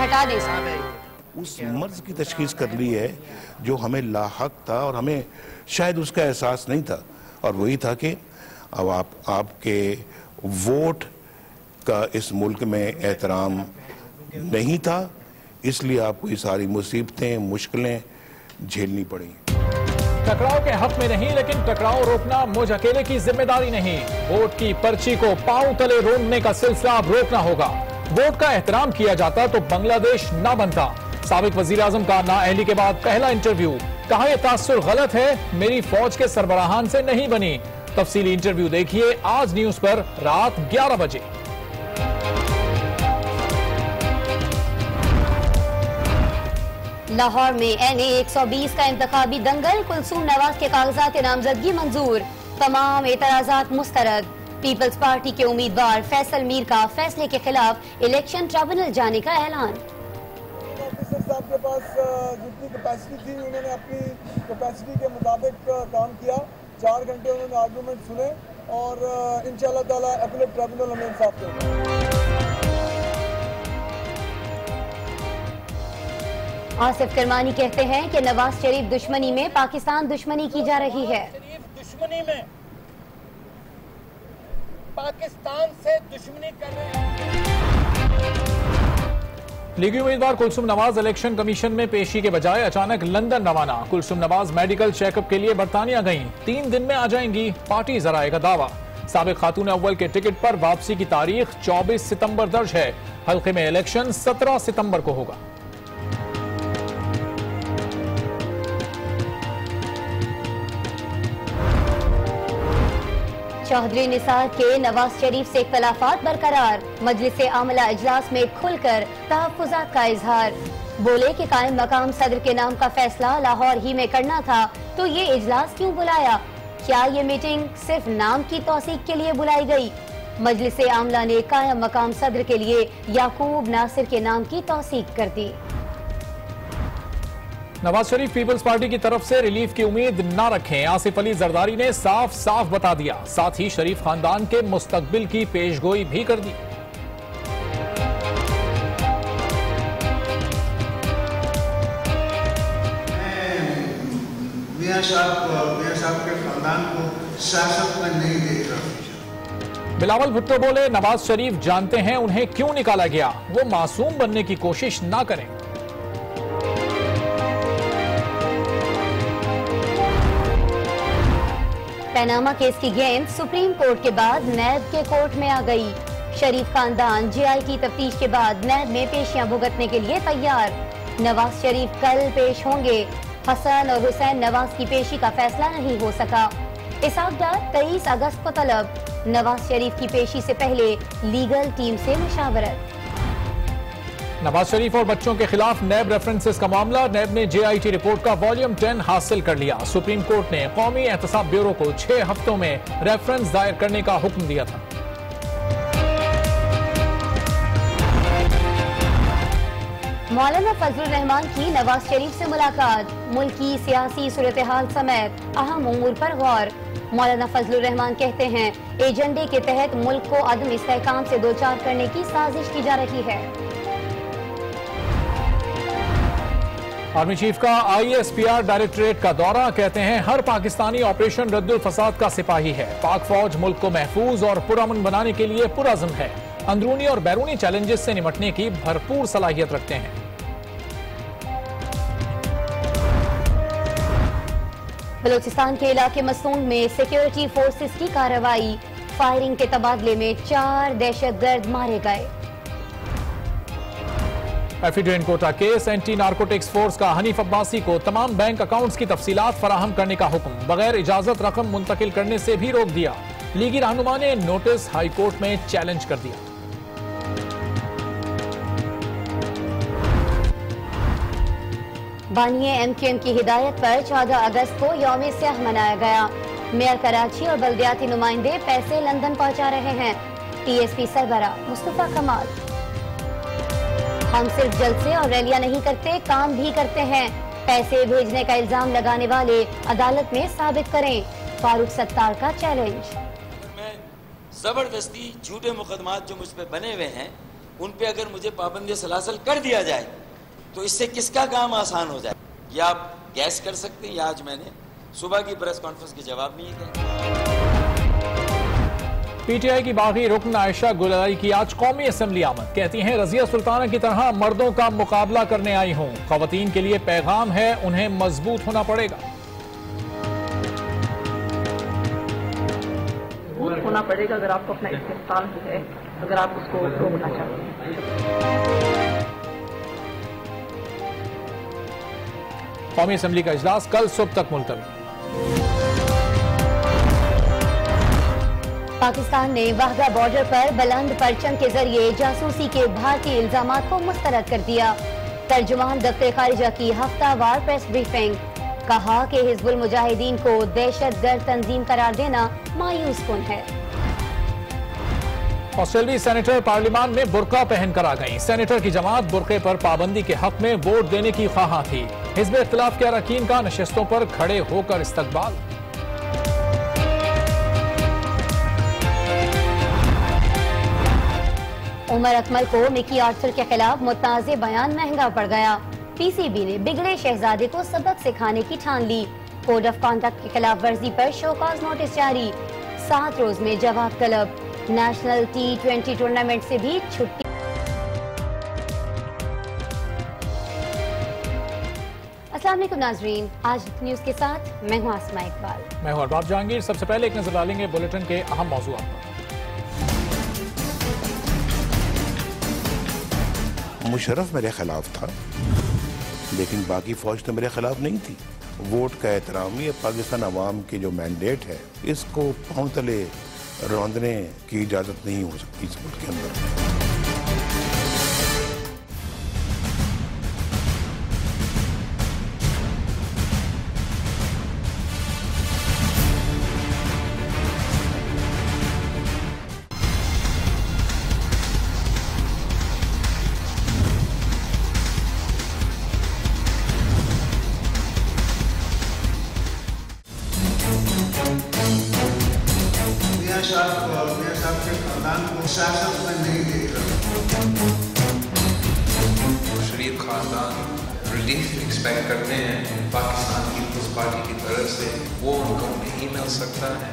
ہٹا دیں اس مرض کی تشخیص کر لی ہے جو ہمیں لاحق تھا اور ہمیں شاید اس کا احساس نہیں تھا، اور وہی تھا کہ اب آپ کے ووٹ کا اس ملک میں احترام نہیں تھا، اس لیے آپ کو یہ ساری مصیبتیں مشکلیں جھیلنی پڑیں۔ ٹکراؤ کے حق میں نہیں، لیکن ٹکراؤ روکنا مجھ اکیلے کی ذمہ داری نہیں۔ ووٹ کی پرچی کو پاؤں تلے روندنے کا سلسلہ اب روکنا ہوگا۔ ووٹ کا احترام کیا جاتا تو بنگلہ دیش نہ بنتا۔ سابق وزیر اعظم کا نااہلی کے بعد پہلا انٹرویو، کہا یہ تاثر غلط ہے، میری فوج کے سربراہان سے نہیں بنی۔ تفصیلی انٹرویو دیکھیے آج نیوز پر رات 11 بجے۔ لاہور میں NA 120 کا انتخابی دنگل، کلثوم نواز کے کاغذات نامزدگی منظور، تمام اعتراضات مسترد۔ پیپلز پارٹی کے امیدوار فیصل میر کا فیصلے کے خلاف الیکشن ٹریبونل جانے کا اعلان۔ آفیسر صاحب کے پاس جتنی کیپیسٹی تھی انہوں نے اپنی کیپیسٹی کے مطابق کام کیا، 4 گھنٹے انہوں نے آرگومنٹ سنے اور انشاءاللہ تعالیٰ اپیلیٹ ٹریبونل ہمیں انصاف دے گا۔ آصف کرمانی کہتے ہیں کہ نواز شریف دشمنی میں پاکستان دشمنی کی جا رہی ہے۔ دشمنی میں پاکستان سے دشمنی کر رہے ہیں۔ لیگی امیدوار کلثوم نواز الیکشن کمیشن میں پیشی کے بجائے اچانک لندن روانہ۔ Kulsoom Nawaz medical check up کے لیے برطانیہ گئیں، 3 دن میں آ جائیں گی، پارٹی ذرائع کا دعویٰ۔ سابق خاتون اول کے ٹکٹ پر واپسی کی تاریخ 24 ستمبر درج ہے، حلقے میں الیکشن 17 ستمبر کو ہوگا۔ چودھری نثار کے نواز شریف سے اختلافات برقرار، مجلس عاملہ اجلاس میں کھل کر تحفظات کا اظہار۔ بولے کہ قائم مقام صدر کے نام کا فیصلہ لاہور ہی میں کرنا تھا تو یہ اجلاس کیوں بلایا؟ کیا یہ میٹنگ صرف نام کی توثیق کے لیے بلائی گئی؟ مجلس عاملہ نے قائم مقام صدر کے لیے یعقوب ناصر کے نام کی توثیق کر دی۔ نواز شریف پیپلز پارٹی کی طرف سے ریلیف کی امید نہ رکھیں، آصف علی زرداری نے صاف صاف بتا دیا، ساتھ ہی شریف خاندان کے مستقبل کی پیش گوئی بھی کر دی۔ میاں صاحب کے خاندان کو سیاست میں نہیں دیکھ رہا۔ بلاول بھٹو بولے نواز شریف جانتے ہیں انہیں کیوں نکالا گیا، وہ معصوم بننے کی کوشش نہ کریں۔ پیناما کیس کی گیند سپریم کورٹ کے بعد نیب کے کورٹ میں آ گئی۔ شریف خاندان JIT تفتیش کے بعد نیب میں پیشیاں بھگتنے کے لیے تیار۔ نواز شریف کل پیش ہوں گے، حسن اور حسین نواز کی پیشی کا فیصلہ نہیں ہو سکا۔ اسحاق ڈار 23 اگست کو طلب، نواز شریف کی پیشی سے پہلے لیگل ٹیم سے مشاورت۔ نواز شریف اور بچوں کے خلاف نیب ریفرنسز کا معاملہ، نیب نے JIT رپورٹ کا والیوم 10 حاصل کر لیا۔ سپریم کورٹ نے قومی احتساب بیورو کو 6 ہفتوں میں ریفرنس دائر کرنے کا حکم دیا تھا۔ مولانا فضل الرحمان کی نواز شریف سے ملاقات، ملکی سیاسی صورتحال سمیت اہم امور پر غور۔ مولانا فضل الرحمان کہتے ہیں ایجنڈے کے تحت ملک کو عدم استحکام سے دوچار کرنے کی سازش کی جا رہی ہے۔ آرمی چیف کا ISPR ڈائریکٹریٹ کا دورہ، کہتے ہیں ہر پاکستانی آپریشن رد الفساد کا سپاہی ہے، پاک فوج ملک کو محفوظ اور پرامن بنانے کے لیے پرعزم ہے، اندرونی اور بیرونی چیلنجز سے نمٹنے کی بھرپور صلاحیت رکھتے ہیں۔ بلوچستان کے علاقے مسونگ میں سیکیورٹی فورسز کی کارروائی، فائرنگ کے تبادلے میں 4 دہشت گرد مارے گئے۔ Ephedrine quota case, anti narcotics force کا حنیف عباسی کو تمام بینک اکاؤنٹس کی تفصیلات فراہم کرنے کا حکم، بغیر اجازت رقم منتقل کرنے سے بھی روک دیا۔ لیگی رہنما نے نوٹس ہائی کورٹ میں چیلنج کر دیا۔ بانی MQM کی ہدایت پر 14 اگست کو یوم سیاہ منایا گیا۔ میئر کراچی اور بلدیاتی نمائندے پیسے لندن پہنچا رہے ہیں، TSP سربراہ مصطفیٰ کمال۔ ہم صرف جلسے اور ریلیاں نہیں کرتے، کام بھی کرتے ہیں، پیسے بھیجنے کا الزام لگانے والے عدالت میں ثابت کریں، فاروق ستار کا چیلنج۔ میں زبردستی جھوٹے مقدمات جو مجھ پہ بنے ہوئے ہیں ان پہ اگر مجھے پابندی سلاسل کر دیا جائے تو اس سے کس کا کام آسان ہو جائے؟ یہ آپ گیس کر سکتے ہیں، یا آج میں نے صبح کی پریس کانفرنس کے جواب میں یہ کہا۔ پی ٹی آئی کی باغی رکن عائشہ گلالئی کی آج قومی اسمبلی آمد، کہتی ہیں رضیہ سلطانہ کی طرح مردوں کا مقابلہ کرنے آئی ہوں، خواتین کے لیے پیغام ہے انہیں مضبوط ہونا پڑے گا۔ مضبوط ہونا پڑے گا اگر آپ کو اپنا استحصال جو ہے، اگر آپ اس کو روکنا چاہتے ہیں۔ قومی اسمبلی کا اجلاس کل صبح تک ملتوی۔ پاکستان نے واہگہ بارڈر پر بلند پرچم کے ذریعے جاسوسی کے بھارتی الزامات کو مسترد کر دیا۔ ترجمان دفتر خارجہ کی ہفتہ وار پریس بریفنگ، کہا کہ حزب المجاہدین کو دہشت گرد تنظیم قرار دینا مایوس کن ہے۔ آسٹریلوی سینیٹر پارلیمان میں برقع پہن کر آ گئیں۔ سینیٹر کی جماعت برقعے پر پابندی کے حق میں ووٹ دینے کی خواہاں تھی۔ حزب اختلاف کے اراکین کا نشستوں پر کھڑے ہو کر استقبال۔ عمر اکمل کو مکی آرتھر کے خلاف متنازع بیان مہنگا پڑ گیا۔ پی سی بی نے بگڑے شہزادے کو سبق سکھانے کی ٹھان لی۔ کوڈ آف کانڈکٹ کی خلاف ورزی پر شو کاز نوٹس جاری، 7 روز میں جواب طلب۔ نیشنل T20 ٹورنامنٹ سے بھی چھٹی۔ السلام علیکم ناظرین، آج نیوز کے ساتھ میں ہوں آسمہ اقبال۔ میں ہوں ارباب جہانگیر۔ سب سے پہلے ایک نظر ڈالیں گے بلیٹن کے اہم موضوعات پر۔ مشرف میرے خلاف تھا، لیکن باقی فوج تو میرے خلاف نہیں تھی۔ ووٹ کا احترام، یہ پاکستان عوام کی جو مینڈیٹ ہے، اس کو پاؤں تلے روندنے کی اجازت نہیں ہو سکتی اس ملک کے اندر۔ میاں صاحب کے خاندان کو سیاست میں نہیں دیکھ رہا۔ شریف خاندان ریلیف ایکسپیکٹ کرتے ہیں پاکستان پیپلز پارٹی کی طرف سے، وہ ان کو نہیں مل سکتا ہے۔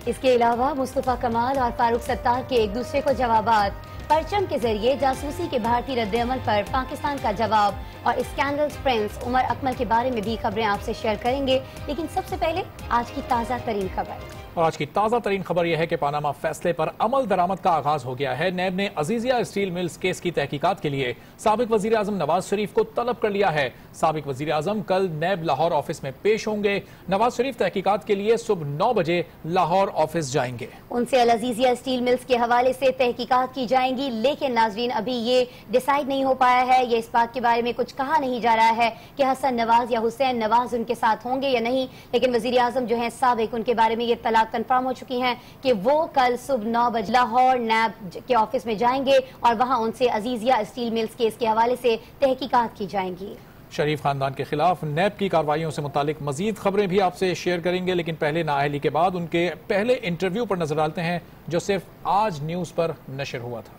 اس کے علاوہ مصطفیٰ کمال اور فاروق ستار کے ایک دوسرے کو جوابات، پرچم کے ذریعے جاسوسی کے بھارتی رد عمل پر پاکستان کا جواب، اور اسکینڈلز پرنس عمر اکمل کے بارے میں بھی خبریں آپ سے شیئر کریں گے۔ لیکن سب سے پہلے آج کی تازہ ترین خبر۔ اور آج کی تازہ ترین خبر یہ ہے کہ پاناما فیصلے پر عمل درآمد کا آغاز ہو گیا ہے۔ نیب نے عزیزیہ اسٹیل ملز کیس کی تحقیقات کے لیے سابق وزیر اعظم نواز شریف کو طلب کر لیا ہے۔ سابق وزیر اعظم کل نیب لاہور آفس میں پیش ہوں گے۔ نواز شریف تحقیقات کے لیے صبح 9 بجے لاہور آفس جائیں گے۔ ان سے العزیزیہ اسٹیل ملز کے حوالے سے تحقیقات کی جائیں گی، لیکن ناظرین ابھی یہ ڈیسائیڈ نہیں ہو پایا ہے، یہ اس بات کے بارے میں کچھ کہا نہیں جا رہا ہے کہ حسن نواز یا حسین نواز ان کے ساتھ ہوں گے یا نہیں، لیکن وزیر اعظم جو ہیں سابق، ان کے بارے میں یہ اطلاع کنفرم ہو چکی ہیں کہ وہ کل صبح 9 بجے لاہور نیب کے آفس میں جائیں گے اور وہاں ان سے عزیزیہ اسٹیل ملز کیس کے حوالے سے تحقیقات کی جائیں گی۔ شریف خاندان کے خلاف نیب کی کارروائیوں سے متعلق مزید خبریں بھی آپ سے شیئر کریں گے، لیکن پہلے نااہلی کے بعد ان کے پہلے انٹرویو پر نظر ڈالتے ہیں جو صرف آج نیوز پر نشر ہوا تھا۔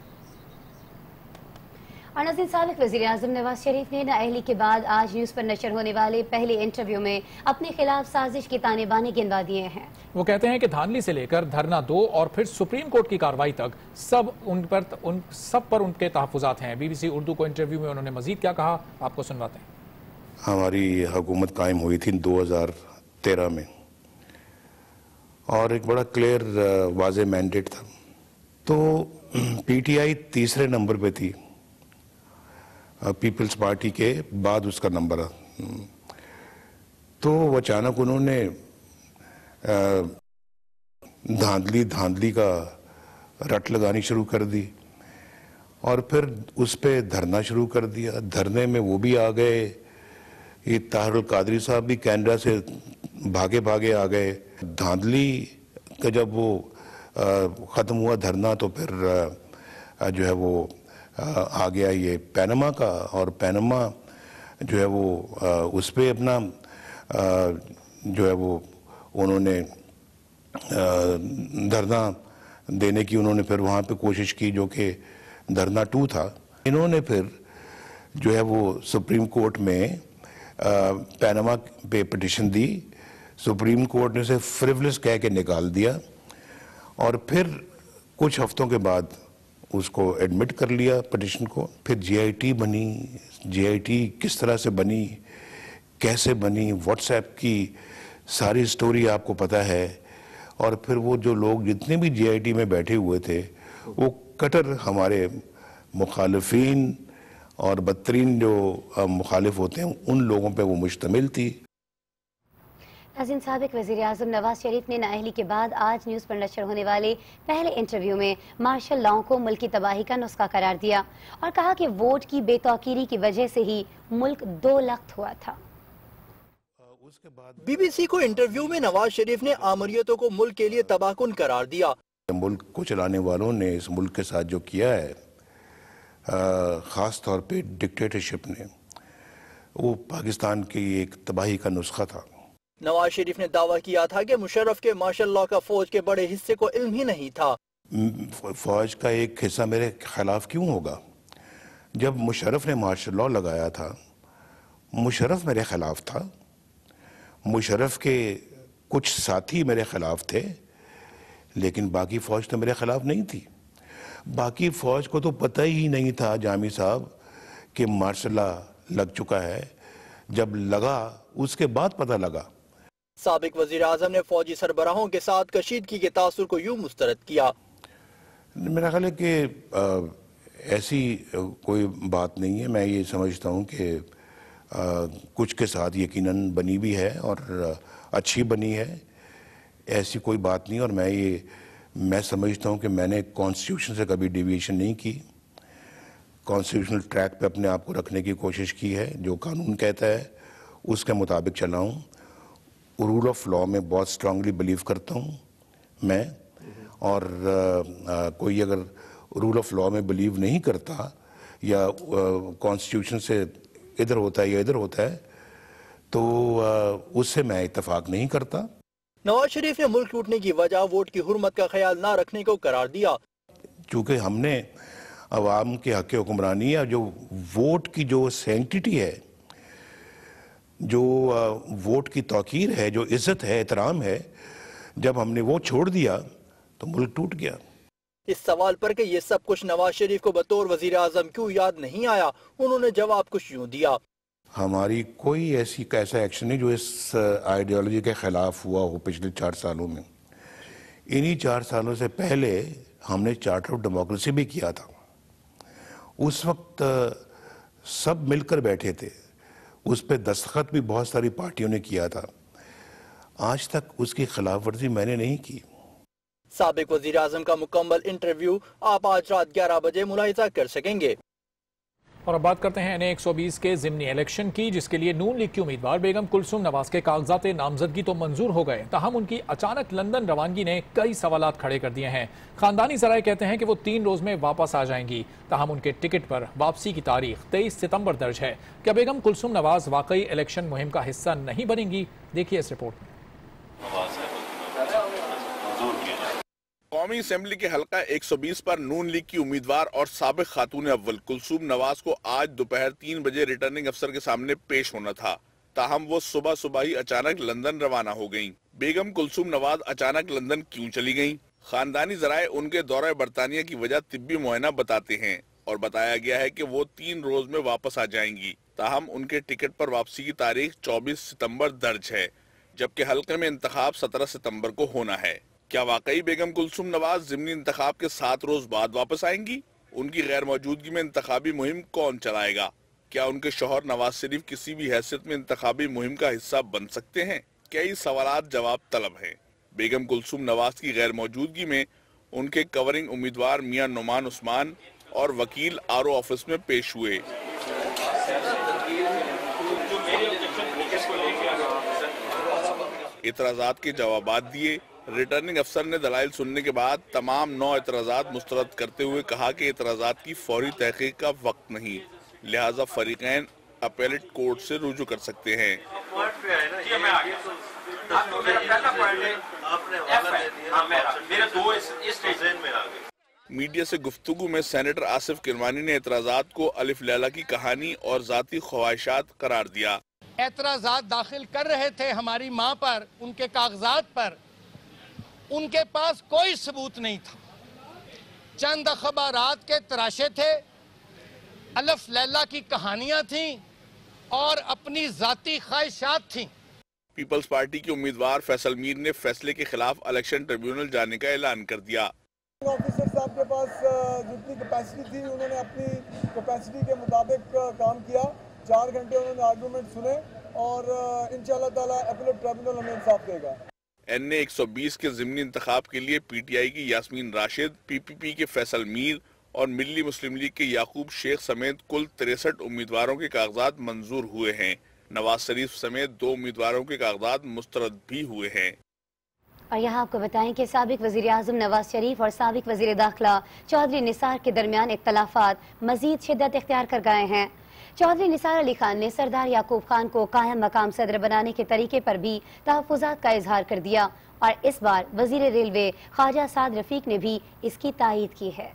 اور ناظرین، سابق وزیر اعظم نواز شریف نے نااہلی کے بعد آج نیوز پر نشر ہونے والے پہلے انٹرویو میں اپنے خلاف سازش کے تانے بانے گنوا دیے ہیں۔ وہ کہتے ہیں کہ دھاندلی سے لے کر دھرنا 2 اور پھر سپریم کورٹ کی کارروائی تک سب پر ان کے تحفظات ہیں۔ بی بی سی اردو کو انٹرویو میں انہوں نے مزید کیا کہا، آپ کو سنواتے ہیں۔ ہماری حکومت قائم ہوئی تھی 2013 میں، اور ایک بڑا کلیئر واضح مینڈیٹ تھا۔ تو پی ٹی آئی تیسرے نمبر پہ تھی، پیپلز پارٹی کے بعد اس کا نمبر، تو اچانک انہوں نے دھاندلی کا رٹ لگانی شروع کر دی، اور پھر اس پہ دھرنا شروع کر دیا۔ دھرنے میں وہ بھی آ گئے، یہ طاہر القادری صاحب بھی کینیڈا سے بھاگے آ گئے۔ دھاندلی کا جب وہ ختم ہوا دھرنا، تو پھر جو ہے وہ آ گیا یہ پینما کا، اور پینما جو ہے وہ اس پہ اپنا جو ہے وہ انہوں نے دھرنا دینے کی انہوں نے پھر وہاں پہ کوشش کی جو کہ دھرنا 2 تھا. انہوں نے پھر جو ہے وہ سپریم کورٹ میں پیناما پہ پٹیشن دی. سپریم کورٹ نے اسے فریولس کہہ کے نکال دیا اور پھر کچھ ہفتوں کے بعد اس کو ایڈمٹ کر لیا پٹیشن کو. پھر جی آئی ٹی بنی. جی آئی ٹی کس طرح سے بنی, کیسے بنی, واٹس ایپ کی ساری سٹوری آپ کو پتہ ہے. اور پھر وہ جو لوگ جتنے بھی جی آئی ٹی میں بیٹھے ہوئے تھے وہ کٹر ہمارے مخالفین اور بدترین جو مخالف ہوتے ہیں ان لوگوں پہ وہ مشتمل تھی. ناظرین، سابق وزیر اعظم نواز شریف نے نااہلی کے بعد آج نیوز پر نشر ہونے والے پہلے انٹرویو میں مارشل لاؤ کو ملکی تباہی کا نسخہ قرار دیا اور کہا کہ ووٹ کی بے توقیری کی وجہ سے ہی ملک 2 لخت ہوا تھا. بی بی سی کو انٹرویو میں نواز شریف نے آمریتوں کو ملک کے لیے تباہ کن قرار دیا. ملک کو چلانے والوں نے اس ملک کے ساتھ جو کیا ہے خاص طور پہ ڈکٹیٹرشپ نے, وہ پاکستان کی ایک تباہی کا نسخہ تھا. نواز شریف نے دعویٰ کیا تھا کہ مشرف کے مارشل لاء کا فوج کے بڑے حصے کو علم ہی نہیں تھا. فوج کا ایک حصہ میرے خلاف کیوں ہوگا؟ جب مشرف نے مارشل لاء لگایا تھا مشرف میرے خلاف تھا. مشرف کے کچھ ساتھی میرے خلاف تھے لیکن باقی فوج تو میرے خلاف نہیں تھی. باقی فوج کو تو پتہ ہی نہیں تھا جامی صاحب کہ مارشل لاء لگ چکا ہے. جب لگا اس کے بعد پتہ لگا. سابق وزیر اعظم نے فوجی سربراہوں کے ساتھ کشیدگی کے تاثر کو یوں مسترد کیا. میرا خیال ہے کہ ایسی کوئی بات نہیں ہے. میں یہ سمجھتا ہوں کہ کچھ کے ساتھ یقیناً بنی بھی ہے اور اچھی بنی ہے, ایسی کوئی بات نہیں. اور میں سمجھتا ہوں کہ میں نے کانسٹیٹیوشن سے کبھی ڈیویشن نہیں کی. کانسٹیٹیوشنل ٹریک پہ اپنے آپ کو رکھنے کی کوشش کی ہے. جو قانون کہتا ہے اس کے مطابق چلا ہوں. رول آف لاء میں بہت اسٹرانگلی بلیو کرتا ہوں میں. اور کوئی اگر رول آف لاء میں بلیو نہیں کرتا یا کانسٹیٹیوشن سے ادھر ہوتا ہے یا ادھر ہوتا ہے تو اس سے میں اتفاق نہیں کرتا. نواز شریف نے ملک ٹوٹنے کی وجہ ووٹ کی حرمت کا خیال نہ رکھنے کو قرار دیا. چونکہ ہم نے عوام کے حق حکمرانی یا جو ووٹ کی جو سینکٹیٹی ہے, جو ووٹ کی توقیر ہے, جو عزت ہے, احترام ہے, جب ہم نے وہ چھوڑ دیا تو ملک ٹوٹ گیا. اس سوال پر کہ یہ سب کچھ نواز شریف کو بطور وزیر اعظم کیوں یاد نہیں آیا, انہوں نے جواب کچھ یوں دیا. ہماری کوئی ایسا ایکشن نہیں جو اس آئیڈیالوجی کے خلاف ہوا ہو پچھلے 4 سالوں میں. انہی 4 سالوں سے پہلے ہم نے چارٹر آف ڈیموکریسی بھی کیا تھا. اس وقت سب مل کر بیٹھے تھے, اس پہ دستخط بھی بہت ساری پارٹیوں نے کیا تھا. آج تک اس کی خلاف ورزی میں نے نہیں کی. سابق وزیر اعظم کا مکمل انٹرویو آپ آج رات 11 بجے ملاحظہ کر سکیں گے. اور اب بات کرتے ہیں NA120 کے ضمنی الیکشن کی, جس کے لیے نون لیگ کی امیدوار بیگم کلثوم نواز کے کاغذات نامزدگی تو منظور ہو گئے, تاہم ان کی اچانک لندن روانگی نے کئی سوالات کھڑے کر دیے ہیں. خاندانی ذرائع کہتے ہیں کہ وہ 3 روز میں واپس آ جائیں گی, تاہم ان کے ٹکٹ پر واپسی کی تاریخ 23 ستمبر درج ہے. کیا بیگم کلثوم نواز واقعی الیکشن مہم کا حصہ نہیں بنیں گی؟ دیکھیے اس رپورٹ میں. قومی اسمبلی کے حلقہ 120 پر نون لیگ کی امیدوار اور سابق خاتون اول کلثوم نواز کو آج دوپہر 3 بجے ریٹرننگ افسر کے سامنے پیش ہونا تھا, تاہم وہ صبح ہی اچانک لندن روانہ ہو گئیں. بیگم کلثوم نواز اچانک لندن کیوں چلی گئیں؟ خاندانی ذرائع ان کے دورہ برطانیہ کی وجہ طبی معائنہ بتاتے ہیں اور بتایا گیا ہے کہ وہ 3 روز میں واپس آ جائیں گی, تاہم ان کے ٹکٹ پر واپسی کی تاریخ 24 ستمبر درج ہے, جبکہ حلقے میں انتخاب 17 ستمبر کو ہونا ہے. کیا واقعی بیگم کلثوم نواز ضمنی انتخاب کے 7 روز بعد واپس آئیں گی؟ ان کی غیر موجودگی میں انتخابی مہم کون چلائے گا؟ کیا ان کے شوہر نواز شریف کسی بھی حیثیت میں انتخابی مہم کا حصہ بن سکتے ہیں؟ کئی سوالات جواب طلب ہیں. بیگم کلثوم نواز کی غیر موجودگی میں ان کے کورنگ امیدوار میاں نعمان عثمان اور وکیل RO آفس میں پیش ہوئے. اعتراضات کے جوابات دیے. ریٹرننگ افسر نے دلائل سننے کے بعد تمام 9 اعتراضات مسترد کرتے ہوئے کہا کہ اعتراضات کی فوری تحقیق کا وقت نہیں, لہٰذا فریقین اپیلٹ کورٹ سے رجوع کر سکتے ہیں. میڈیا سے گفتگو میں سینیٹر آصف کرمانی نے اعتراضات کو الف لیلا کی کہانی اور ذاتی خواہشات قرار دیا۔ اعتراضات داخل کر رہے تھے ہماری ماں پر، ان کے کاغذات پر، ان کے پاس کوئی ثبوت نہیں تھا، چند اخبارات کے تراشے تھے، الف لیلا کی کہانیاں تھیں اور اپنی ذاتی خواہشات تھیں۔ پیپلز پارٹی کے امیدوار فیصل میر نے فیصلے کے خلاف الیکشن ٹریبیونل جانے کا اعلان کر دیا۔ آفیسر صاحب کے پاس جتنی کیپیسٹی تھی انہوں نے اپنی کیپیسٹی کے مطابق کام کیا، 4 گھنٹے انہوں نے آرگومنٹ سنے اور انشاءاللہ تعالی اپیلیٹ ٹریبیونل ہمیں انصاف دے گا۔ این اے 120 کے ضمنی انتخاب کے لیے پی ٹی آئی کی یاسمین راشد، پی پی پی کے فیصل میر اور ملی مسلم لیگ کے یعقوب شیخ سمیت کل 63 امیدواروں کے کاغذات منظور ہوئے ہیں۔ نواز شریف سمیت 2 امیدواروں کے کاغذات مسترد بھی ہوئے ہیں۔ اور یہاں آپ کو بتائیں کہ سابق وزیر اعظم نواز شریف اور سابق وزیر داخلہ چودھری نثار کے درمیان اختلافات مزید شدت اختیار کر گئے ہیں۔ چودھری نثار علی خان نے سردار یعقوب خان کو قائم مقام صدر بنانے کے طریقے پر بھی تحفظات کا اظہار کر دیا اور اس بار وزیر ریلوے خواجہ سعد رفیق نے بھی اس کی تائید کی ہے۔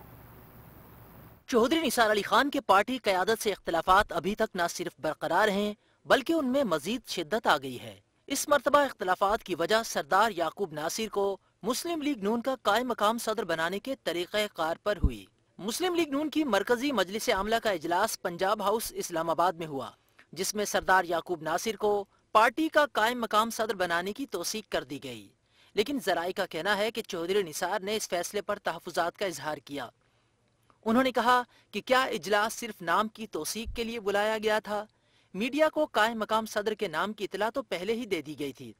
چودھری نثار علی خان کے پارٹی قیادت سے اختلافات ابھی تک نہ صرف برقرار ہیں بلکہ ان میں مزید شدت آ گئی ہے۔ اس مرتبہ اختلافات کی وجہ سردار یعقوب ناصر کو مسلم لیگ نون کا قائم مقام صدر بنانے کے طریقہ کار پر ہوئی۔ مسلم لیگ نون کی مرکزی مجلس عاملہ کا اجلاس پنجاب ہاؤس اسلام آباد میں ہوا، جس میں سردار یعقوب ناصر کو پارٹی کا قائم مقام صدر بنانے کی توثیق کر دی گئی، لیکن ذرائع کا کہنا ہے کہ چودھری نثار نے اس فیصلے پر تحفظات کا اظہار کیا۔ انہوں نے کہا کہ کیا اجلاس صرف نام کی توثیق کے لیے بلایا گیا تھا؟ میڈیا کو قائم مقام صدر کے نام کی اطلاع تو پہلے ہی دے دی گئی تھی،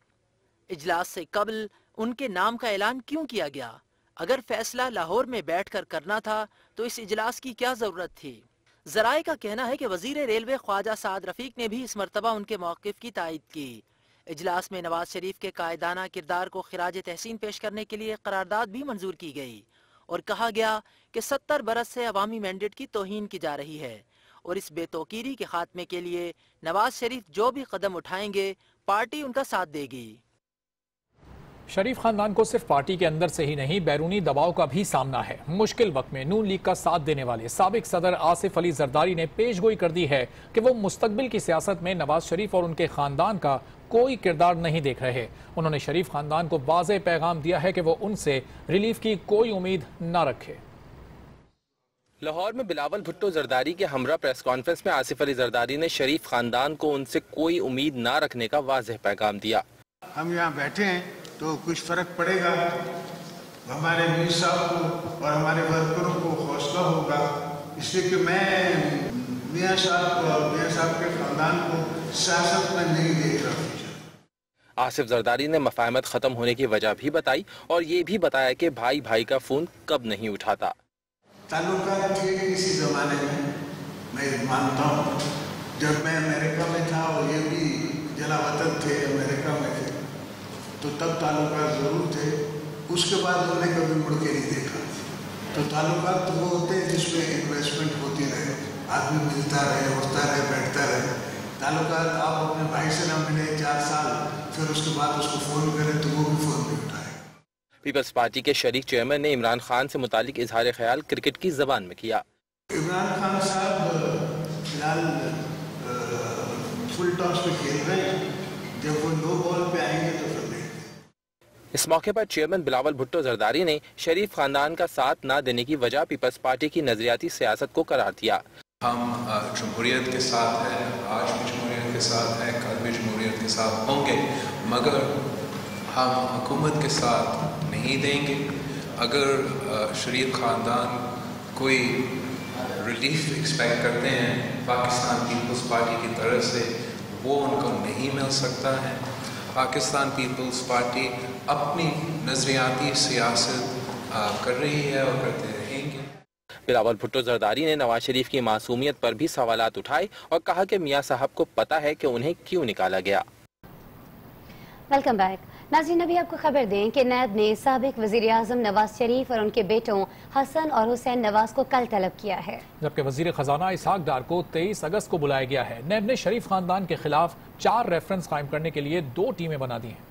اجلاس سے قبل ان کے نام کا اعلان کیوں کیا گیا؟ اگر فیصلہ لاہور میں بیٹھ کر کرنا تھا تو اس اجلاس کی کیا ضرورت تھی؟ ذرائع کا کہنا ہے کہ وزیر ریلوے خواجہ سعد رفیق نے بھی اس مرتبہ ان کے موقف کی تائید کی۔ اجلاس میں نواز شریف کے قائدانہ کردار کو خراج تحسین پیش کرنے کے لیے قرارداد بھی منظور کی گئی اور کہا گیا کہ 70 برس سے عوامی مینڈیٹ کی توہین کی جا رہی ہے اور اس بے توقیری کے خاتمے کے لیے نواز شریف جو بھی قدم اٹھائیں گے پارٹی ان کا ساتھ دے گی۔ شریف خاندان کو صرف پارٹی کے اندر سے ہی نہیں بیرونی دباؤ کا بھی سامنا ہے۔ مشکل وقت میں نون لیگ کا ساتھ دینے والے سابق صدر آصف علی زرداری نے پیش گوئی کر دی ہے کہ وہ مستقبل کی سیاست میں نواز شریف اور ان کے خاندان کا کوئی کردار نہیں دیکھ رہے۔ انہوں نے شریف خاندان کو واضح پیغام دیا ہے کہ وہ ان سے ریلیف کی کوئی امید نہ رکھے۔ لاہور میں بلاول بھٹو زرداری کے ہمراہ پریس کانفرنس میں آصف علی زرداری نے شریف خاندان کو ان سے کوئی امید نہ رکھنے کا واضح پیغام دیا۔ ہم یہاں بیٹھے ہیں تو کچھ فرق پڑے گا، ہمارے میر صاحب کو اور ہمارے ورکروں کو حوصلہ ہوگا، اس لیے کہ میں میاں صاحب کے خاندان کو سیاست میں نہیں دیکھ رہا۔ آصف زرداری نے مفاہمت ختم ہونے کی وجہ بھی بتائی اور یہ بھی بتایا کہ بھائی بھائی کا فون کب نہیں اٹھاتا۔ تعلقات تھے کسی زمانے میں مانتا ہوں، جب میں امریکہ میں تھا اور یہ بھی جلا وطن تھے، امریکہ میں تھے، تو تب تعلقات ضرور تھے۔ اس کے بعد ہم نے کبھی مڑ کے نہیں دیکھا۔ تو تعلقات وہ ہوتے ہیں جس میں انویسٹمنٹ ہوتی رہے، آدمی ملتا رہے، اٹھتا رہے، بیٹھتا رہے۔ تعلقات آپ اپنے بھائی سے نہ ملے 4 سال، پھر اس کے بعد اس کو فون کریں تو وہ بھی فون نہیں اٹھائے۔ پیپلز پارٹی کے شریک چیئرمین نے عمران خان سے متعلق اظہار خیال کرکٹ کی زبان میں کیا۔ عمران خان صاحب فی الحال فل ٹاس پہ کھیل رہے ہیں، جب وہ نو بال پہ آئیں گے تو پھر دیکھتے ہیں۔ اس موقع پر چیئرمین بلاول بھٹو زرداری نے شریف خاندان کا ساتھ نہ دینے کی وجہ پیپلز پارٹی کی نظریاتی سیاست کو قرار دیا۔ ہم جمہوریت کے ساتھ ہیں، آج بھی جمہوریت کے ساتھ ہیں، کل بھی جمہوریت کے ساتھ ہوں گے، مگر ہم حکومت کے ساتھ نہیں دیں گے۔ اگر شریف خاندان کوئی ریلیف ایکسپیکٹ کرتے ہیں پاکستان پیپلز پارٹی کی طرف سے، وہ ان کو نہیں مل سکتا ہے۔ پاکستان پیپلز پارٹی اپنی نظریاتی سیاست کر رہی ہے اور کرتے رہیں گے۔ بلاول بھٹو زرداری نے نواز شریف کی معصومیت پر بھی سوالات اٹھائے اور کہا کہ میاں صاحب کو پتہ ہے کہ انہیں کیوں نکالا گیا۔ Welcome back. ناظرین، ابھی آپ کو خبر دیں کہ نیب نے سابق وزیر اعظم نواز شریف اور ان کے بیٹوں حسن اور حسین نواز کو کل طلب کیا ہے، جبکہ وزیر خزانہ اسحاق ڈار کو 23 اگست کو بلایا گیا ہے۔ نیب نے شریف خاندان کے خلاف 4 ریفرنس قائم کرنے کے لیے 2 ٹیمیں بنا دی ہیں۔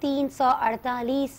348